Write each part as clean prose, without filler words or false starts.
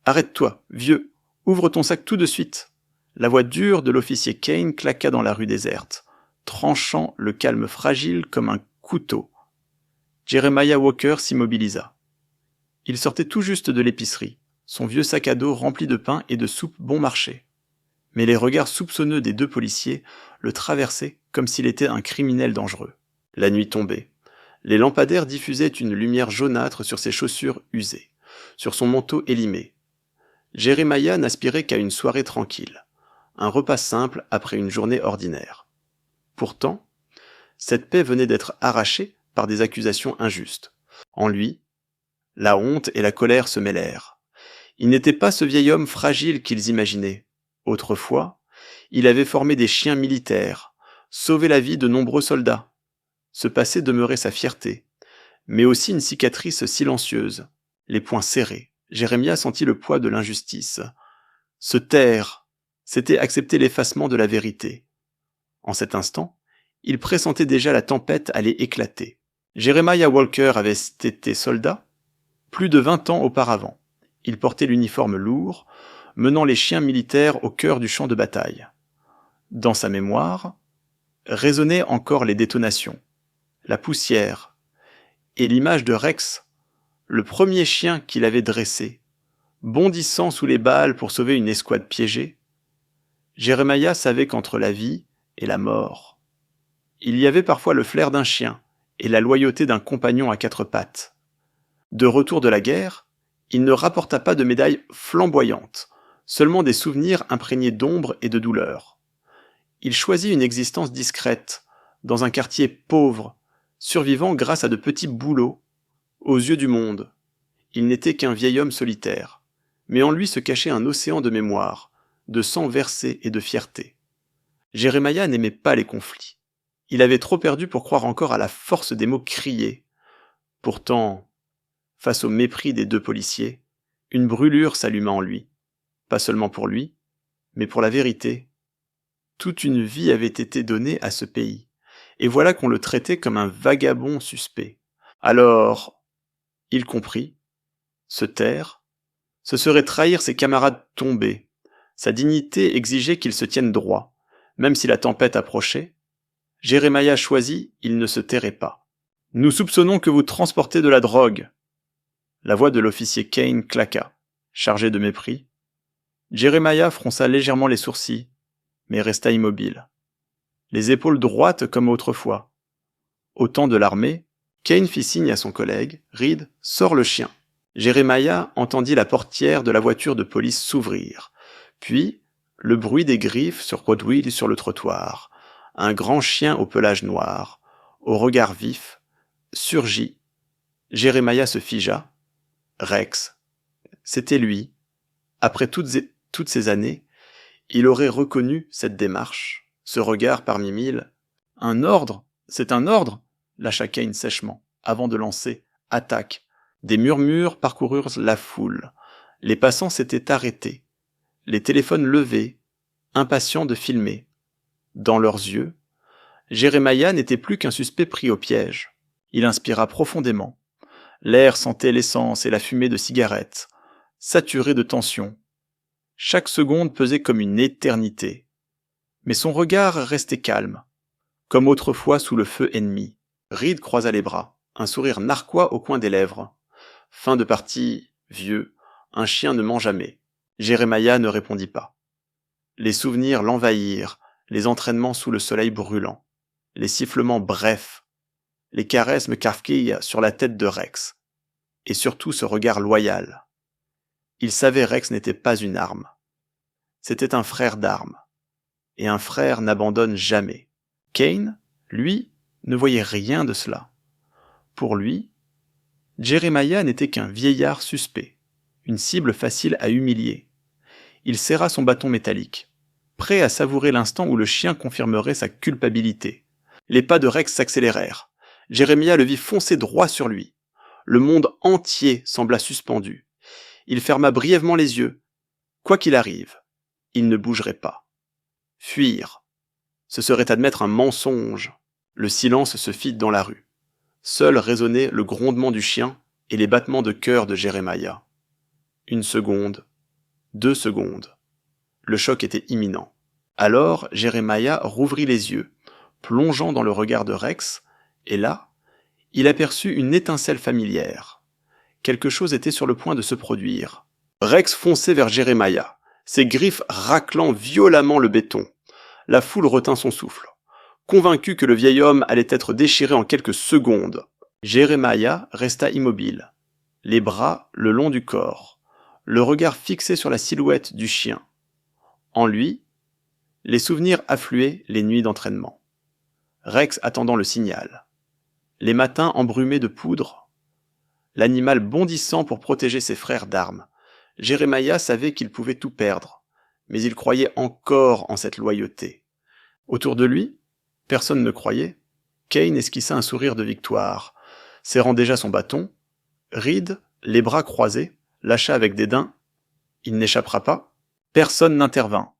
Arrête-toi, vieux, ouvre ton sac tout de suite. La voix dure de l'officier Kane claqua dans la rue déserte, tranchant le calme fragile comme un couteau. Jeremiah Walker s'immobilisa. Il sortait tout juste de l'épicerie, son vieux sac à dos rempli de pain et de soupe bon marché. Mais les regards soupçonneux des deux policiers le traversaient comme s'il était un criminel dangereux. La nuit tombait. Les lampadaires diffusaient une lumière jaunâtre sur ses chaussures usées, sur son manteau élimé. Jeremiah n'aspirait qu'à une soirée tranquille, un repas simple après une journée ordinaire. Pourtant, cette paix venait d'être arrachée par des accusations injustes. En lui, la honte et la colère se mêlèrent. Il n'était pas ce vieil homme fragile qu'ils imaginaient. Autrefois, il avait formé des chiens militaires, sauvé la vie de nombreux soldats. Ce passé demeurait sa fierté, mais aussi une cicatrice silencieuse, les poings serrés. Jérémia sentit le poids de l'injustice. Se taire, c'était accepter l'effacement de la vérité. En cet instant, il pressentait déjà la tempête allait éclater. Jeremiah Walker avait été soldat plus de 20 ans auparavant. Il portait l'uniforme lourd, menant les chiens militaires au cœur du champ de bataille. Dans sa mémoire, résonnaient encore les détonations, la poussière, et l'image de Rex, le premier chien qu'il avait dressé, bondissant sous les balles pour sauver une escouade piégée. Jeremiah savait qu'entre la vie et la mort, il y avait parfois le flair d'un chien et la loyauté d'un compagnon à quatre pattes. De retour de la guerre, il ne rapporta pas de médailles flamboyantes, seulement des souvenirs imprégnés d'ombre et de douleur. Il choisit une existence discrète, dans un quartier pauvre, survivant grâce à de petits boulots. Aux yeux du monde, il n'était qu'un vieil homme solitaire, mais en lui se cachait un océan de mémoire, de sang versé et de fierté. Jeremiah n'aimait pas les conflits. Il avait trop perdu pour croire encore à la force des mots criés. Pourtant, face au mépris des deux policiers, une brûlure s'alluma en lui. Pas seulement pour lui, mais pour la vérité. Toute une vie avait été donnée à ce pays, et voilà qu'on le traitait comme un vagabond suspect. Alors, il comprit, se taire, ce serait trahir ses camarades tombés. Sa dignité exigeait qu'il se tienne droit, même si la tempête approchait. Jeremiah choisit, il ne se tairait pas. « Nous soupçonnons que vous transportez de la drogue. » La voix de l'officier Kane claqua, chargé de mépris. Jeremiah fronça légèrement les sourcils, mais resta immobile, les épaules droites comme autrefois. Au temps de l'armée, Kane fit signe à son collègue, Reed, sors le chien. Jeremiah entendit la portière de la voiture de police s'ouvrir, puis le bruit des griffes sur Rodwell sur le trottoir. Un grand chien au pelage noir, au regard vif, surgit. Jeremiah se figea. Rex. C'était lui. Après toutes ces années, il aurait reconnu cette démarche, ce regard parmi mille. Un ordre, c'est un ordre, lâcha Kane sèchement, avant de lancer « Attaque ». Des murmures parcoururent la foule. Les passants s'étaient arrêtés, les téléphones levés, impatients de filmer. Dans leurs yeux, Jeremiah n'était plus qu'un suspect pris au piège. Il inspira profondément. L'air sentait l'essence et la fumée de cigarettes, saturé de tension. Chaque seconde pesait comme une éternité. Mais son regard restait calme, comme autrefois sous le feu ennemi. Reed croisa les bras, un sourire narquois au coin des lèvres. Fin de partie, vieux, un chien ne ment jamais. Jeremiah ne répondit pas. Les souvenirs l'envahirent, les entraînements sous le soleil brûlant, les sifflements brefs, les caresses kafkies sur la tête de Rex, et surtout ce regard loyal. Il savait Rex n'était pas une arme. C'était un frère d'armes, et un frère n'abandonne jamais. Kane, lui, ne voyait rien de cela. Pour lui, Jeremiah n'était qu'un vieillard suspect, une cible facile à humilier. Il serra son bâton métallique, prêt à savourer l'instant où le chien confirmerait sa culpabilité. Les pas de Rex s'accélérèrent. Jeremiah le vit foncer droit sur lui. Le monde entier sembla suspendu. Il ferma brièvement les yeux. Quoi qu'il arrive, il ne bougerait pas. Fuir. Ce serait admettre un mensonge. Le silence se fit dans la rue. Seul résonnait le grondement du chien et les battements de cœur de Jeremiah. Une seconde, 2 secondes. Le choc était imminent. Alors, Jeremiah rouvrit les yeux, plongeant dans le regard de Rex, et là, il aperçut une étincelle familière. Quelque chose était sur le point de se produire. Rex fonçait vers Jeremiah, ses griffes raclant violemment le béton. La foule retint son souffle, convaincu que le vieil homme allait être déchiré en quelques secondes. Jeremiah resta immobile, les bras le long du corps, le regard fixé sur la silhouette du chien. En lui, les souvenirs affluaient les nuits d'entraînement. Rex attendant le signal. Les matins embrumés de poudre. L'animal bondissant pour protéger ses frères d'armes. Jeremiah savait qu'il pouvait tout perdre, mais il croyait encore en cette loyauté. Autour de lui, personne ne croyait. Kane esquissa un sourire de victoire, serrant déjà son bâton. Reed, les bras croisés, lâcha avec dédain. Il n'échappera pas. Personne n'intervint.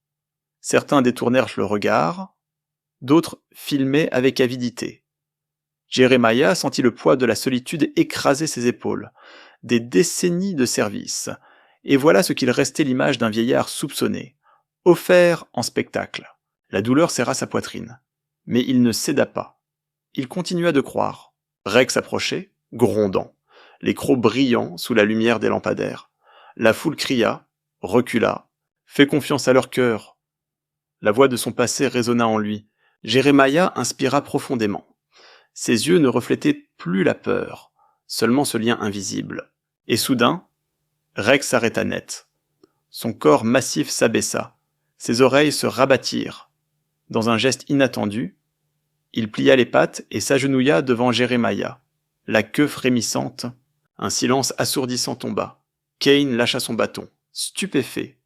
Certains détournèrent le regard, d'autres filmaient avec avidité. Jeremiah sentit le poids de la solitude écraser ses épaules. Des décennies de service. Et voilà ce qu'il restait l'image d'un vieillard soupçonné, offert en spectacle. La douleur serra sa poitrine. Mais il ne céda pas. Il continua de croire. Rex approchait, grondant, les crocs brillants sous la lumière des lampadaires. La foule cria, recula, fais confiance à leur cœur. La voix de son passé résonna en lui. Jeremiah inspira profondément. Ses yeux ne reflétaient plus la peur, seulement ce lien invisible. Et soudain, Rex s'arrêta net. Son corps massif s'abaissa, ses oreilles se rabattirent. Dans un geste inattendu, il plia les pattes et s'agenouilla devant Jeremiah, la queue frémissante. Un silence assourdissant tomba. Kane lâcha son bâton, stupéfait.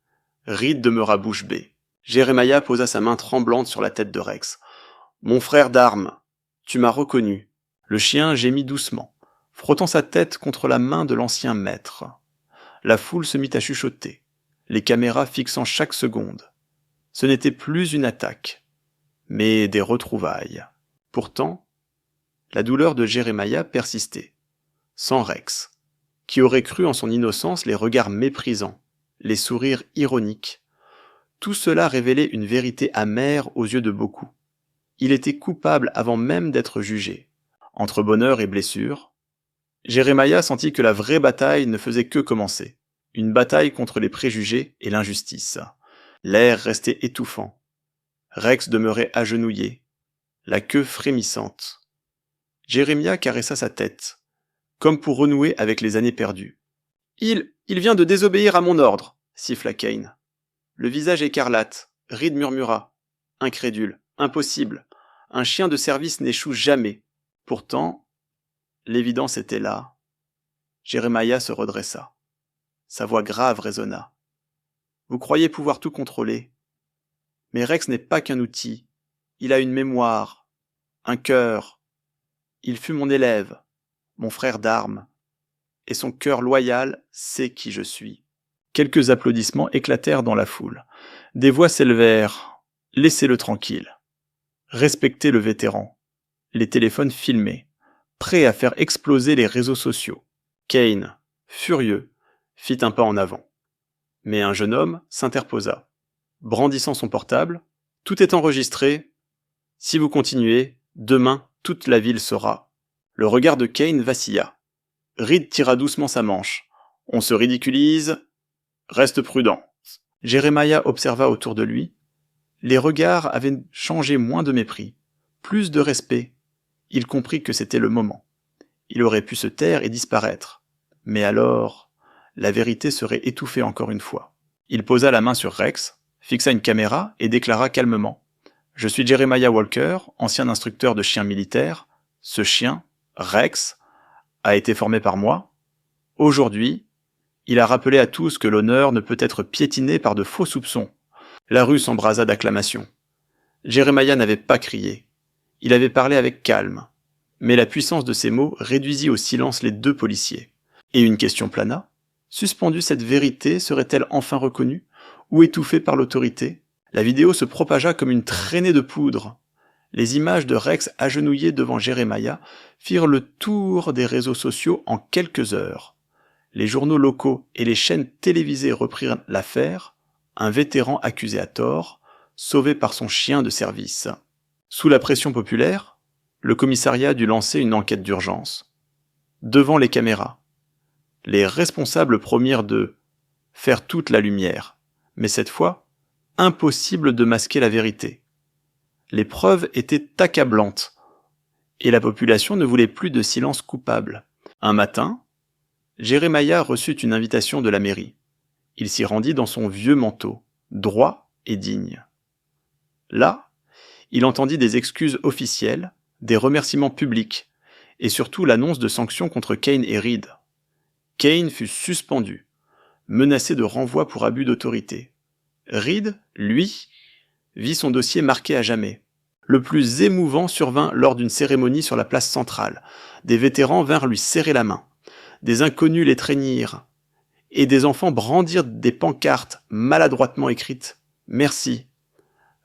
Reed demeura bouche bée. Jeremiah posa sa main tremblante sur la tête de Rex. « Mon frère d'armes, tu m'as reconnu. » Le chien gémit doucement, frottant sa tête contre la main de l'ancien maître. La foule se mit à chuchoter, les caméras fixant chaque seconde. Ce n'était plus une attaque, mais des retrouvailles. Pourtant, la douleur de Jeremiah persistait. Sans Rex, qui aurait cru en son innocence les regards méprisants, les sourires ironiques. Tout cela révélait une vérité amère aux yeux de beaucoup. Il était coupable avant même d'être jugé. Entre bonheur et blessure, Jeremiah sentit que la vraie bataille ne faisait que commencer. Une bataille contre les préjugés et l'injustice. L'air restait étouffant. Rex demeurait agenouillé, la queue frémissante. Jeremiah caressa sa tête, comme pour renouer avec les années perdues. « Il vient de désobéir à mon ordre !» siffla Kane. Le visage écarlate, Reed murmura. Incrédule, impossible. Un chien de service n'échoue jamais. Pourtant, l'évidence était là. Jeremiah se redressa. Sa voix grave résonna. Vous croyez pouvoir tout contrôler. Mais Rex n'est pas qu'un outil. Il a une mémoire, un cœur. Il fut mon élève, mon frère d'armes. Et son cœur loyal sait qui je suis. Quelques applaudissements éclatèrent dans la foule. Des voix s'élevèrent. Laissez-le tranquille. Respectez le vétéran. Les téléphones filmaient, prêts à faire exploser les réseaux sociaux. Kane, furieux, fit un pas en avant. Mais un jeune homme s'interposa. Brandissant son portable, « Tout est enregistré. Si vous continuez, demain, toute la ville saura. » Le regard de Kane vacilla. Reed tira doucement sa manche. « On se ridiculise. Reste prudent. » Jeremiah observa autour de lui. Les regards avaient changé moins de mépris, plus de respect. Il comprit que c'était le moment. Il aurait pu se taire et disparaître. Mais alors, la vérité serait étouffée encore une fois. Il posa la main sur Rex, fixa une caméra et déclara calmement « Je suis Jeremiah Walker, ancien instructeur de chiens militaires. Ce chien, Rex, a été formé par moi. Aujourd'hui, il a rappelé à tous que l'honneur ne peut être piétiné par de faux soupçons. » La rue s'embrasa d'acclamations. Jeremiah n'avait pas crié. Il avait parlé avec calme. Mais la puissance de ses mots réduisit au silence les deux policiers. Et une question plana. Suspendue, cette vérité serait-elle enfin reconnue ou étouffée par l'autorité? La vidéo se propagea comme une traînée de poudre. Les images de Rex agenouillé devant Jeremiah firent le tour des réseaux sociaux en quelques heures. Les journaux locaux et les chaînes télévisées reprirent l'affaire, un vétéran accusé à tort, sauvé par son chien de service. Sous la pression populaire, le commissariat dut lancer une enquête d'urgence. Devant les caméras, les responsables promirent de faire toute la lumière, mais cette fois, impossible de masquer la vérité. Les preuves étaient accablantes, et la population ne voulait plus de silence coupable. Un matin, Jeremiah reçut une invitation de la mairie. Il s'y rendit dans son vieux manteau, droit et digne. Là, il entendit des excuses officielles, des remerciements publics, et surtout l'annonce de sanctions contre Kane et Reed. Kane fut suspendu, menacé de renvoi pour abus d'autorité. Reed, lui, vit son dossier marqué à jamais. Le plus émouvant survint lors d'une cérémonie sur la place centrale. Des vétérans vinrent lui serrer la main. Des inconnus l'étreignirent. Et des enfants brandirent des pancartes maladroitement écrites « Merci ».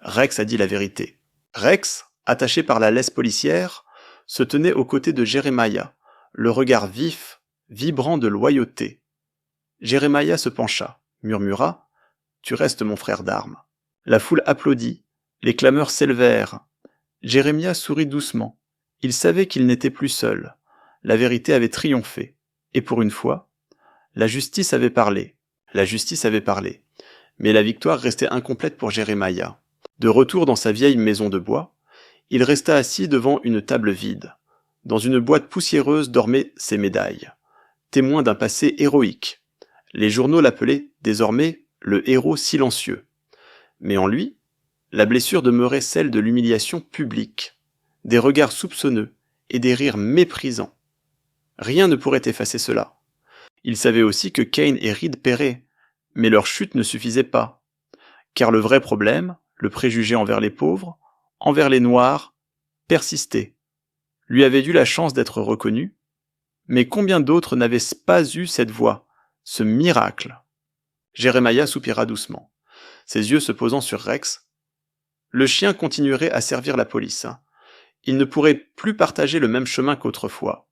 Rex a dit la vérité. Rex, attaché par la laisse policière, se tenait aux côtés de Jeremiah, le regard vif, vibrant de loyauté. Jeremiah se pencha, murmura « Tu restes mon frère d'armes ». La foule applaudit, les clameurs s'élevèrent. Jeremiah sourit doucement. Il savait qu'il n'était plus seul. La vérité avait triomphé. Et pour une fois, la justice avait parlé. La justice avait parlé. Mais la victoire restait incomplète pour Jeremiah. De retour dans sa vieille maison de bois, il resta assis devant une table vide. Dans une boîte poussiéreuse dormaient ses médailles, témoin d'un passé héroïque. Les journaux l'appelaient désormais le héros silencieux. Mais en lui, la blessure demeurait celle de l'humiliation publique, des regards soupçonneux et des rires méprisants. Rien ne pourrait effacer cela. Il savait aussi que Kane et Reed paieraient, mais leur chute ne suffisait pas. Car le vrai problème, le préjugé envers les pauvres, envers les noirs, persistait. Lui avait dû la chance d'être reconnu, mais combien d'autres n'avaient pas eu cette voix, ce miracle? Jeremiah soupira doucement, ses yeux se posant sur Rex. Le chien continuerait à servir la police. Il ne pourrait plus partager le même chemin qu'autrefois.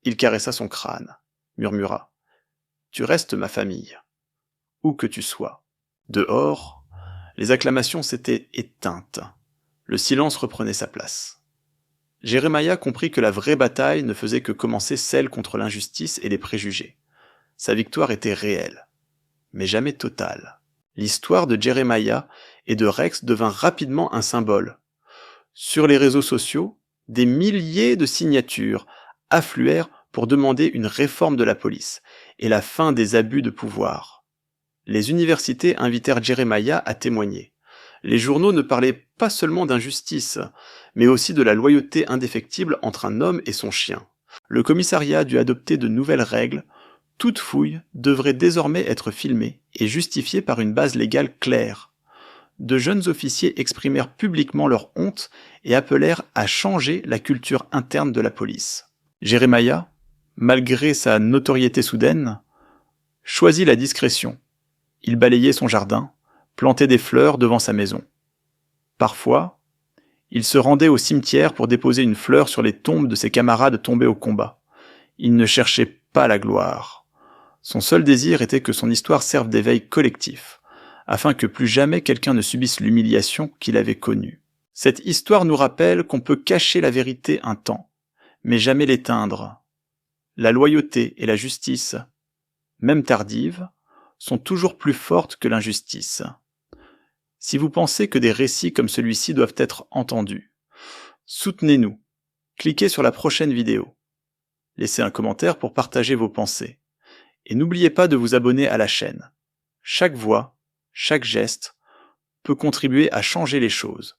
Il caressa son crâne, murmura « Tu restes ma famille, où que tu sois ». Dehors, les acclamations s'étaient éteintes. Le silence reprenait sa place. Jeremiah comprit que la vraie bataille ne faisait que commencer, celle contre l'injustice et les préjugés. Sa victoire était réelle, mais jamais totale. L'histoire de Jeremiah et de Rex devint rapidement un symbole. Sur les réseaux sociaux, des milliers de signatures affluèrent pour demander une réforme de la police et la fin des abus de pouvoir. Les universités invitèrent Jeremiah à témoigner. Les journaux ne parlaient pas seulement d'injustice, mais aussi de la loyauté indéfectible entre un homme et son chien. Le commissariat dut adopter de nouvelles règles. Toute fouille devrait désormais être filmée et justifiée par une base légale claire. De jeunes officiers exprimèrent publiquement leur honte et appelèrent à changer la culture interne de la police. Jeremiah, malgré sa notoriété soudaine, choisit la discrétion. Il balayait son jardin, plantait des fleurs devant sa maison. Parfois, il se rendait au cimetière pour déposer une fleur sur les tombes de ses camarades tombés au combat. Il ne cherchait pas la gloire. Son seul désir était que son histoire serve d'éveil collectif, afin que plus jamais quelqu'un ne subisse l'humiliation qu'il avait connue. Cette histoire nous rappelle qu'on peut cacher la vérité un temps, mais jamais l'éteindre. La loyauté et la justice, même tardives, sont toujours plus fortes que l'injustice. Si vous pensez que des récits comme celui-ci doivent être entendus, soutenez-nous. Cliquez sur la prochaine vidéo. Laissez un commentaire pour partager vos pensées. Et n'oubliez pas de vous abonner à la chaîne. Chaque voix, chaque geste peut contribuer à changer les choses.